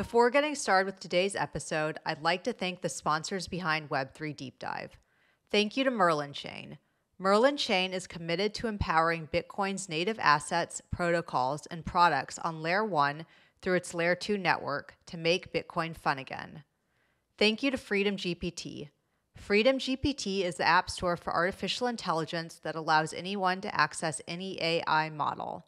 Before getting started with today's episode, I'd like to thank the sponsors behind Web3 Deep Dive. Thank you to Merlin Chain. Merlin Chain is committed to empowering Bitcoin's native assets, protocols, and products on Layer 1 through its Layer 2 network to make Bitcoin fun again. Thank you to Freedom GPT. Freedom GPT is the app store for artificial intelligence that allows anyone to access any AI model.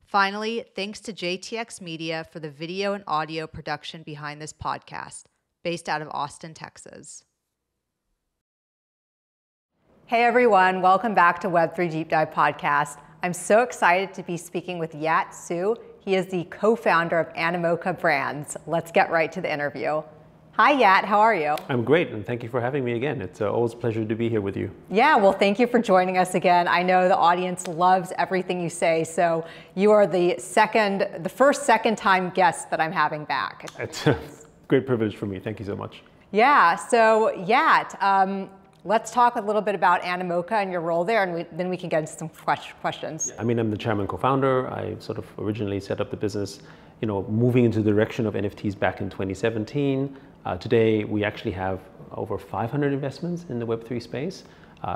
Finally, thanks to JTX Media for the video and audio production behind this podcast, based out of Austin, Texas. Hey everyone, welcome back to Web3 Deep Dive Podcast. I'm so excited to be speaking with Yat Siu. He is the co-founder of Animoca Brands. Let's get right to the interview. Hi Yat, how are you? I'm great, and thank you for having me again. It's always a pleasure to be here with you. Yeah, well, thank you for joining us again. I know the audience loves everything you say, so you are the first second-time guest that I'm having back. It's a great privilege for me. Thank you so much. Yeah, so Yat, let's talk a little bit about Animoca and your role there, and then we can get into some questions. I mean, I'm the chairman co-founder. I sort of originally set up the business, moving into the direction of NFTs back in 2017. Today, we actually have over 500 investments in the Web3 space.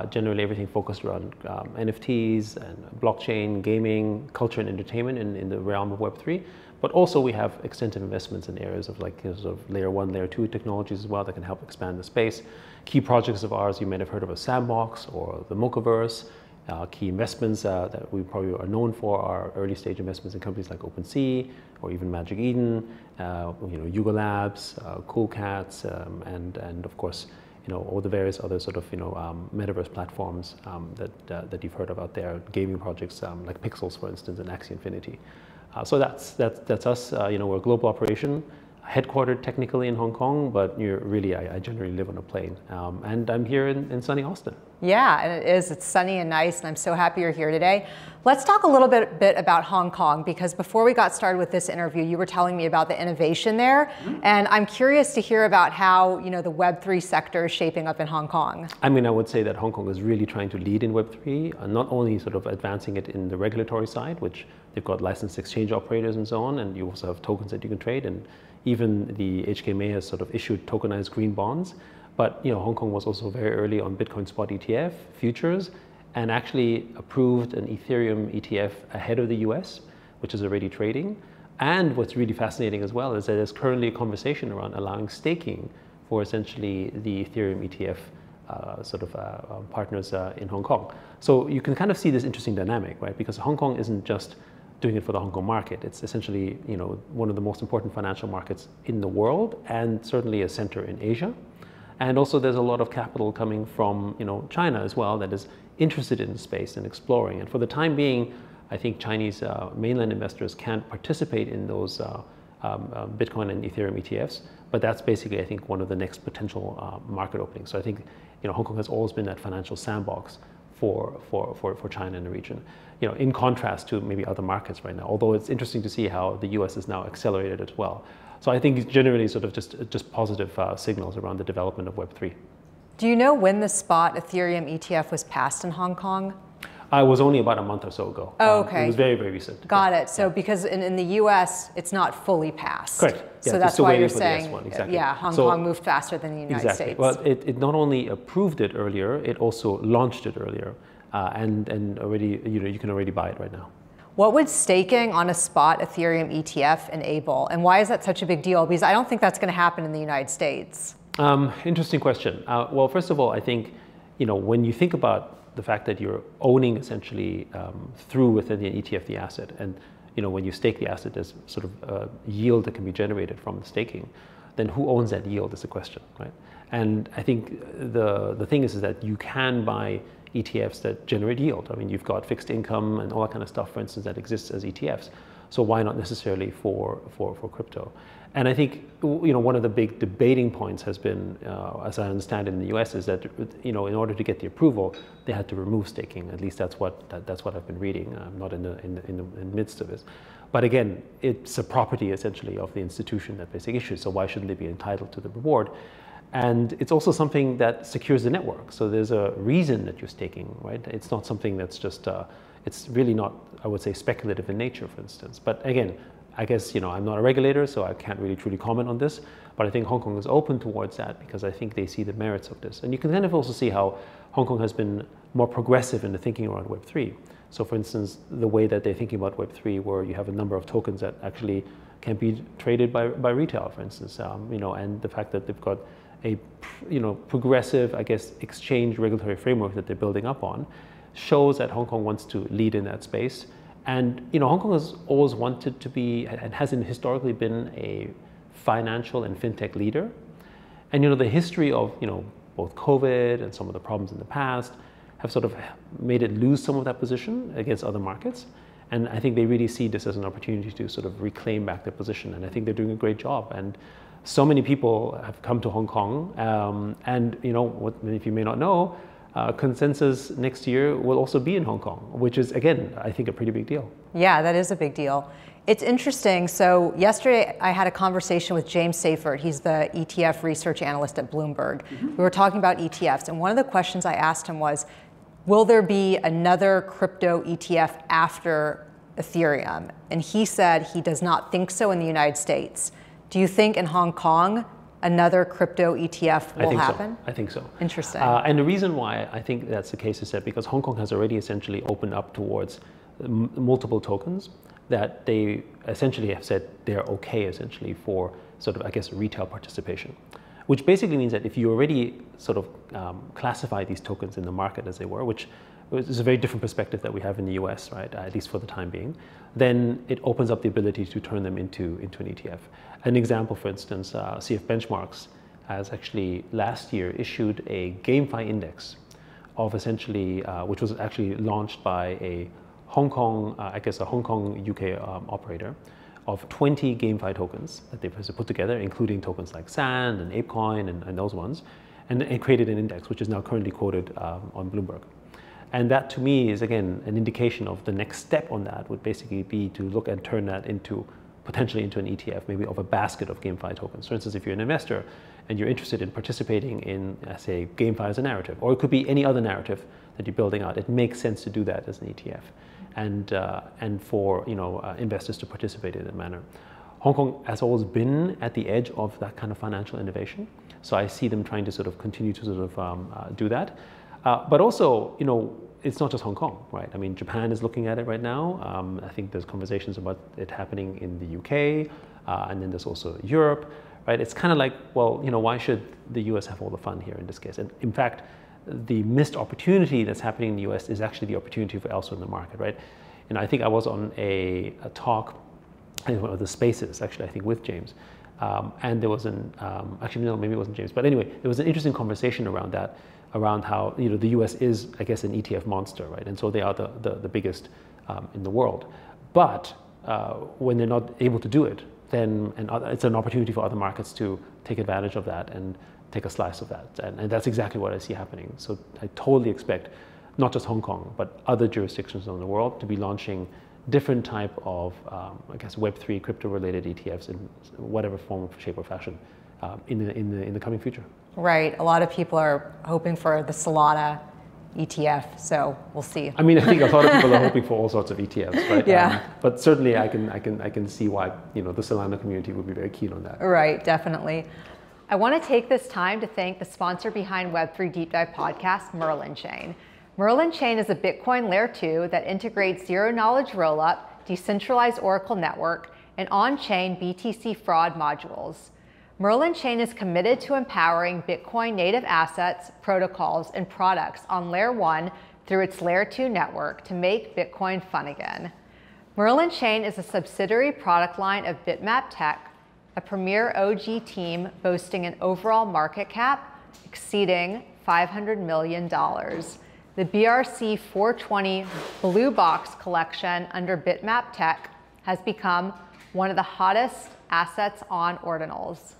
Generally, everything focused around NFTs and blockchain, gaming, culture and entertainment in the realm of Web3. But also we have extensive investments in areas of sort of layer 1, layer 2 technologies as well that can help expand the space. Key projects of ours, you might have heard of a Sandbox or the Mochaverse. Key investments that we probably are known for are early stage investments in companies like OpenSea or even Magic Eden, Yuga Labs, Cool Cats, and of course, all the various other sort of metaverse platforms that you've heard of out there, gaming projects like Pixels, for instance, and Axie Infinity. So that's us. We're a global operation, headquartered technically in Hong Kong, but I generally live on a plane, and I'm here in sunny Austin. Yeah, and it is. It's sunny and nice, and I'm so happy you're here today. Let's talk a little bit about Hong Kong, because before we got started with this interview, you were telling me about the innovation there, and I'm curious to hear about how the Web3 sector is shaping up in Hong Kong. I mean, I would say that Hong Kong is really trying to lead in Web3, not only sort of advancing it in the regulatory side, which they've got licensed exchange operators and so on, and you also have tokens that you can trade, and even the HKMA has sort of issued tokenized green bonds. But Hong Kong was also very early on Bitcoin spot ETF futures, and actually approved an Ethereum ETF ahead of the US, which is already trading. And what's really fascinating as well is that there's currently a conversation around allowing staking for essentially the Ethereum ETF partners in Hong Kong. So you can kind of see this interesting dynamic, right? Because Hong Kong isn't just doing it for the Hong Kong market. It's essentially one of the most important financial markets in the world, and certainly a center in Asia. And also there's a lot of capital coming from China as well that is interested in the space and exploring. And for the time being, I think Chinese mainland investors can't participate in those Bitcoin and Ethereum ETFs, but that's basically, I think, one of the next potential market openings. So I think Hong Kong has always been that financial sandbox for China in the region. In contrast to maybe other markets right now, although it's interesting to see how the US is now accelerated as well. So I think it's generally sort of just positive signals around the development of Web3. Do you know when the spot Ethereum ETF was passed in Hong Kong? It was only about a month or so ago. Oh, okay. It was very, very recent. Got it. So because in the US, it's not fully passed. Correct. Yeah, so that's why you're saying, exactly. Yeah, Hong Kong moved faster than the United States. Well, it not only approved it earlier, it also launched it earlier. And already, you can already buy it right now. What would staking on a spot Ethereum ETF enable? And why is that such a big deal? Because I don't think that's going to happen in the United States. Interesting question. Well, first of all, I think, when you think about the fact that you're owning essentially through within the ETF the asset, and when you stake the asset, there's sort of a yield that can be generated from the staking, then who owns that yield is the question, right? And I think the thing is that you can buy ETFs that generate yield. I mean, you've got fixed income and all that kind of stuff, for instance, that exists as ETFs. So why not necessarily for crypto? And I think one of the big debating points has been, as I understand it in the US, is that in order to get the approval, they had to remove staking. At least that's what I've been reading. I'm not in the midst of it. But again, it's a property essentially of the institution that basically issues. So why shouldn't they be entitled to the reward? And it's also something that secures the network. So there's a reason that you're staking, right? It's not something that's just, it's really not, I would say, speculative in nature, for instance. But again, I guess, I'm not a regulator, so I can't really truly comment on this, but I think Hong Kong is open towards that because I think they see the merits of this. And you can kind of also see how Hong Kong has been more progressive in the thinking around Web3. So for instance, the way that they're thinking about Web3, where you have a number of tokens that actually can be traded by retail, for instance, and the fact that they've got a progressive, I guess, exchange regulatory framework that they're building up on, shows that Hong Kong wants to lead in that space. And Hong Kong has always wanted to be, and hasn't historically been, a financial and fintech leader. And the history of both COVID and some of the problems in the past have sort of made it lose some of that position against other markets. And I think they really see this as an opportunity to sort of reclaim back their position. And I think they're doing a great job. And so many people have come to Hong Kong. And if you may not know, Consensus next year will also be in Hong Kong, which is, again, I think a pretty big deal. Yeah, that is a big deal. It's interesting. So yesterday I had a conversation with James Seyfert. He's the ETF research analyst at Bloomberg. We were talking about ETFs. And one of the questions I asked him was, will there be another crypto ETF after Ethereum? And he said he does not think so in the United States. Do you think in Hong Kong another crypto ETF will happen? I think so. Interesting. And the reason why I think that's the case is that because Hong Kong has already essentially opened up towards multiple tokens that they essentially have said they're okay essentially for sort of, I guess, retail participation. Which basically means that if you already sort of classify these tokens in the market as they were, which is a very different perspective that we have in the US, right, at least for the time being, then it opens up the ability to turn them into an ETF. An example, for instance, CF Benchmarks has actually last year issued a GameFi index of essentially, which was actually launched by a Hong Kong, a Hong Kong UK operator, of 20 GameFi tokens that they've put together, including tokens like Sand and ApeCoin and those ones, and it created an index which is now currently quoted on Bloomberg. And that to me is, again, an indication of the next step on that would basically be to look and turn that potentially into an ETF, maybe of a basket of GameFi tokens. For instance, if you're an investor and you're interested in participating in, say, GameFi as a narrative, or it could be any other narrative that you're building out, it makes sense to do that as an ETF. And for investors to participate in that manner. Hong Kong has always been at the edge of that kind of financial innovation, so I see them trying to sort of continue to sort of do that. But also, it's not just Hong Kong, right? I mean, Japan is looking at it right now. I think there's conversations about it happening in the UK, and then there's also Europe, right? It's kind of like, well, why should the US have all the fun here in this case? And in fact, the missed opportunity that's happening in the US is actually the opportunity for elsewhere in the market, right? I think I was on a talk, in one of the spaces, actually, I think with James, and there was actually, no, maybe it wasn't James, but anyway, there was an interesting conversation around that, around how, the US is, I guess, an ETF monster, right? And so they are the biggest in the world. But when they're not able to do it, then it's an opportunity for other markets to take advantage of that and take a slice of that. And that's exactly what I see happening. So I totally expect not just Hong Kong, but other jurisdictions in the world to be launching different type of, I guess, Web3 crypto-related ETFs in whatever form, shape, or fashion in the coming future. Right. A lot of people are hoping for the Solana ETF, so we'll see. I mean, I think a lot of people are hoping for all sorts of ETFs, right? Yeah. But certainly, I can see why the Solana community would be very keen on that. Right. Definitely. I want to take this time to thank the sponsor behind Web3 Deep Dive podcast, Merlin Chain. Merlin Chain is a Bitcoin Layer 2 that integrates zero-knowledge rollup, decentralized Oracle network, and on-chain BTC fraud modules. Merlin Chain is committed to empowering Bitcoin native assets, protocols, and products on Layer 1 through its Layer 2 network to make Bitcoin fun again. Merlin Chain is a subsidiary product line of Bitmap Tech, a premier OG team boasting an overall market cap exceeding $500 million. The BRC 420 Blue Box collection under Bitmap Tech has become one of the hottest assets on Ordinals.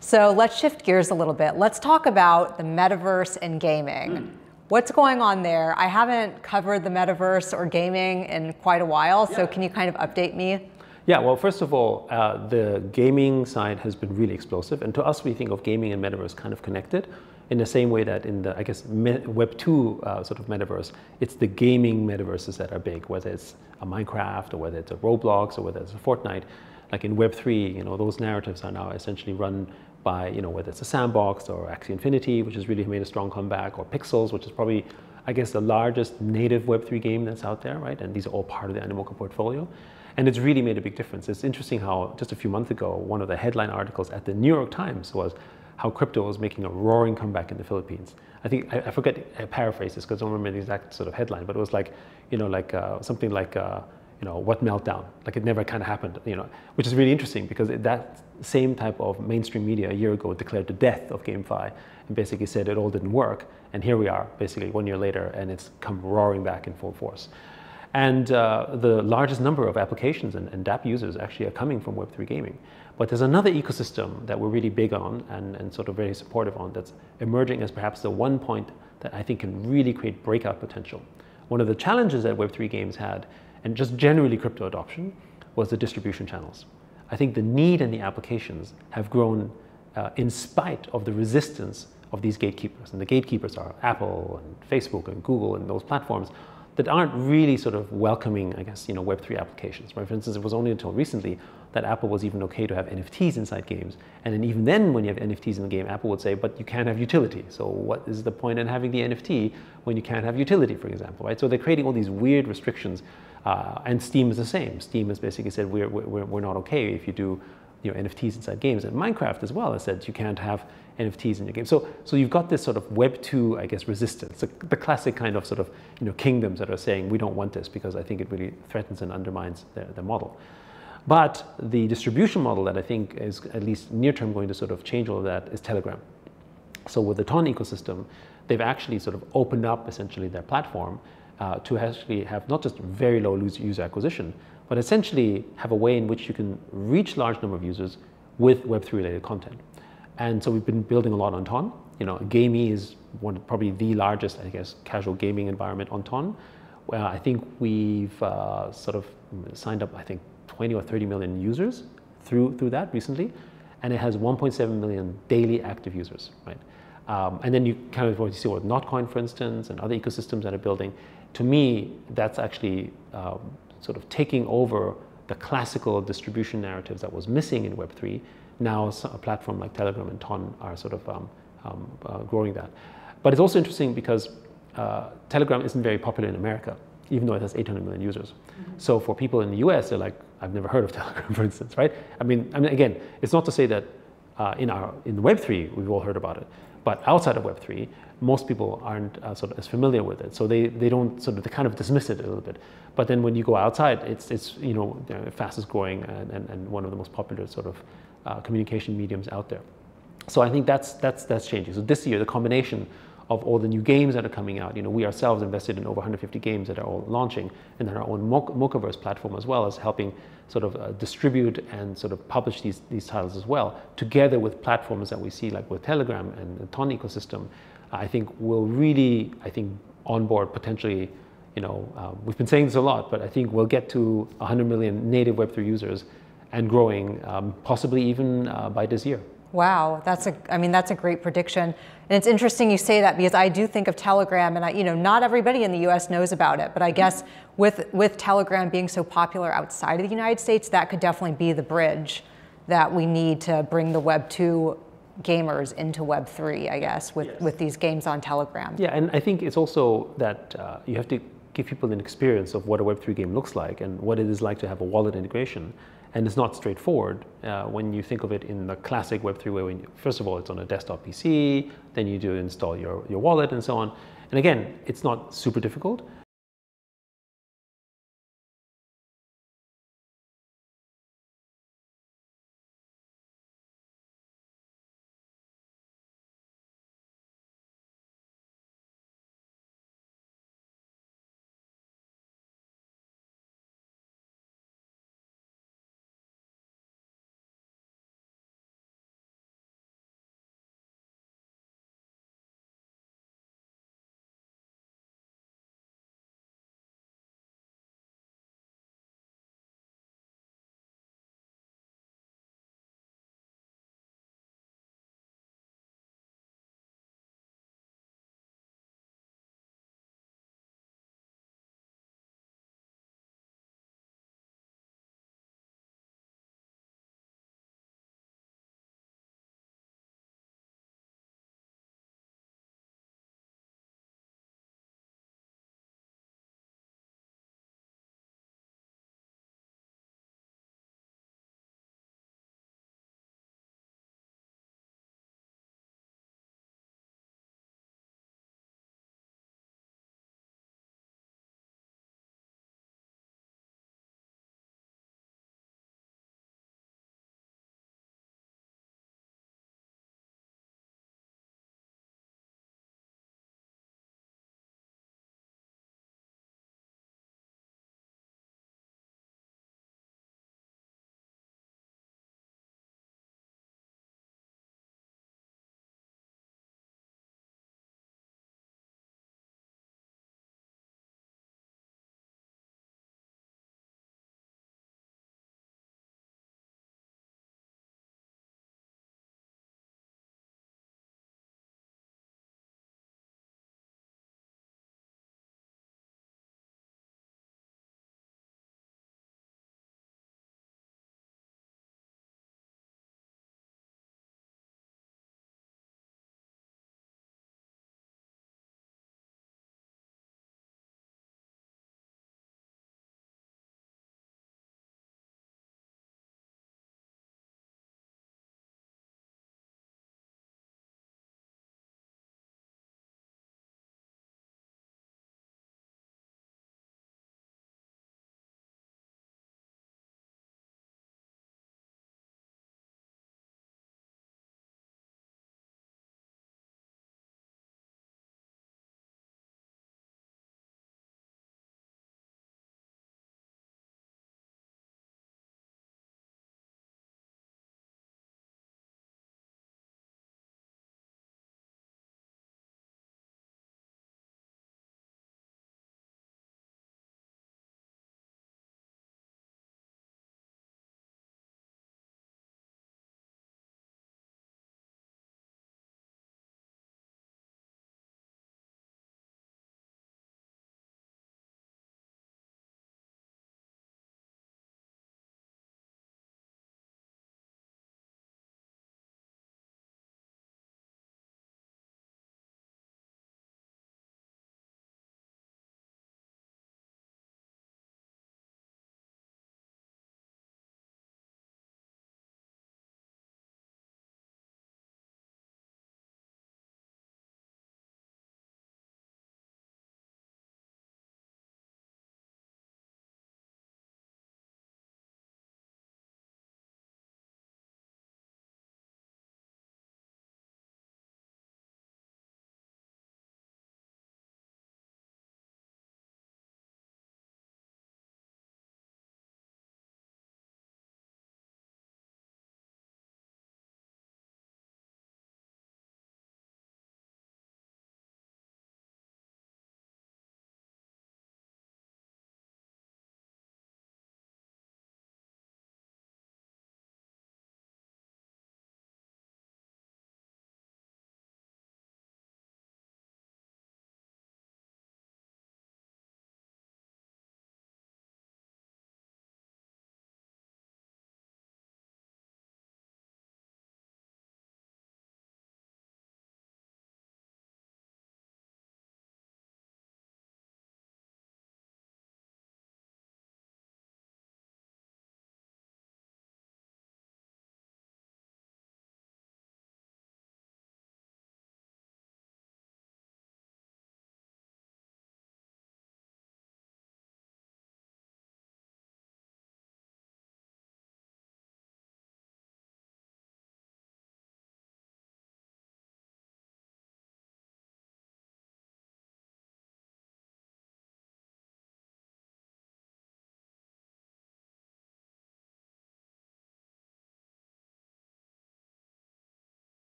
So let's shift gears a little bit. Let's talk about the metaverse and gaming. What's going on there? I haven't covered the metaverse or gaming in quite a while, so can you kind of update me? Yeah, well, first of all, the gaming side has been really explosive. And to us, we think of gaming and metaverse kind of connected. in the same way that in the, I guess, Web 2 sort of metaverse, it's the gaming metaverses that are big, whether it's a Minecraft or whether it's a Roblox or whether it's a Fortnite. Like in Web 3, you know, those narratives are now essentially run by, you know, whether it's a Sandbox or Axie Infinity, which has really made a strong comeback, or Pixels, which is probably, I guess, the largest native Web 3 game that's out there, right? And these are all part of the Animoca portfolio. And it's really made a big difference. It's interesting how just a few months ago, one of the headline articles at the New York Times was how crypto was making a roaring comeback in the Philippines. I think, I forget, I paraphrase this because I don't remember the exact sort of headline, but it was like, you know, like something like, you know, what meltdown? Like it never kind of happened, you know, which is really interesting because that same type of mainstream media a year ago declared the death of GameFi and basically said it all didn't work. And here we are, basically 1 year later, and it's come roaring back in full force. And the largest number of applications and DApp users actually are coming from Web3 gaming. But there's another ecosystem that we're really big on and sort of very supportive on that's emerging as perhaps the one point that I think can really create breakout potential. One of the challenges that Web3 games had, and just generally crypto adoption, was the distribution channels. I think the need and the applications have grown in spite of the resistance of these gatekeepers. And the gatekeepers are Apple and Facebook and Google and those platforms that aren't really sort of welcoming, I guess, you know, Web3 applications. Right? For instance, it was only until recently that Apple was even okay to have NFTs inside games. And then even then, when you have NFTs in the game, Apple would say, but you can't have utility. So what is the point in having the NFT when you can't have utility, for example, right? So they're creating all these weird restrictions. And Steam is the same. Steam has basically said, we're not okay if you do, you know, NFTs inside games. And Minecraft as well has said you can't have NFTs in your game. So you've got this sort of Web 2, I guess, resistance, the classic kind of sort of, you know, kingdoms that are saying we don't want this because I think it really threatens and undermines their model. But the distribution model that I think is at least near term going to sort of change all of that is Telegram. So with the Ton ecosystem, they've actually sort of opened up essentially their platform to actually have not just very low user acquisition, but essentially have a way in which you can reach large number of users with Web3 related content. And so we've been building a lot on Ton. You know, Gamey is probably the largest, I guess, casual gaming environment on Ton. I think we've sort of signed up, I think, 20 or 30 million users through that recently. And it has 1.7 million daily active users, right? And then you kind of what you see with Notcoin, for instance, and other ecosystems that are building. To me, that's actually sort of taking over the classical distribution narratives that was missing in Web3. Now a platform like Telegram and Ton are sort of growing that. But it's also interesting because Telegram isn't very popular in America, even though it has 800 million users. Mm-hmm. So for people in the US, they're like, I've never heard of Telegram, for instance, right? I mean, again, it's not to say that in Web3, we've all heard about it. But outside of Web3, most people aren't sort of as familiar with it. So they don't sort of, they kind of dismiss it a little bit. But then when you go outside, it's you know, the fastest growing and one of the most popular sort of communication mediums out there. So I think that's changing. So this year, the combination of all the new games that are coming out, you know, we ourselves invested in over 150 games that are all launching, and then our own Mocaverse platform as well as helping sort of distribute and sort of publish these titles as well, together with platforms that we see like with Telegram and the Ton ecosystem. I think will really, onboard potentially, you know, we've been saying this a lot, but I think we'll get to 100 million native Web3 users and growing, possibly even by this year. Wow, that's a great prediction. And it's interesting you say that because I do think of Telegram, and you know, not everybody in the US knows about it, but I guess with Telegram being so popular outside of the United States, that could definitely be the bridge that we need to bring the Web 2 gamers into Web 3, I guess, with these games on Telegram. Yeah, and I think it's also that you have to give people an experience of what a Web 3 game looks like and what it is like to have a wallet integration. And it's not straightforward when you think of it in the classic Web3 way. When first of all, it's on a desktop PC, then you do install your wallet and so on. And again, it's not super difficult.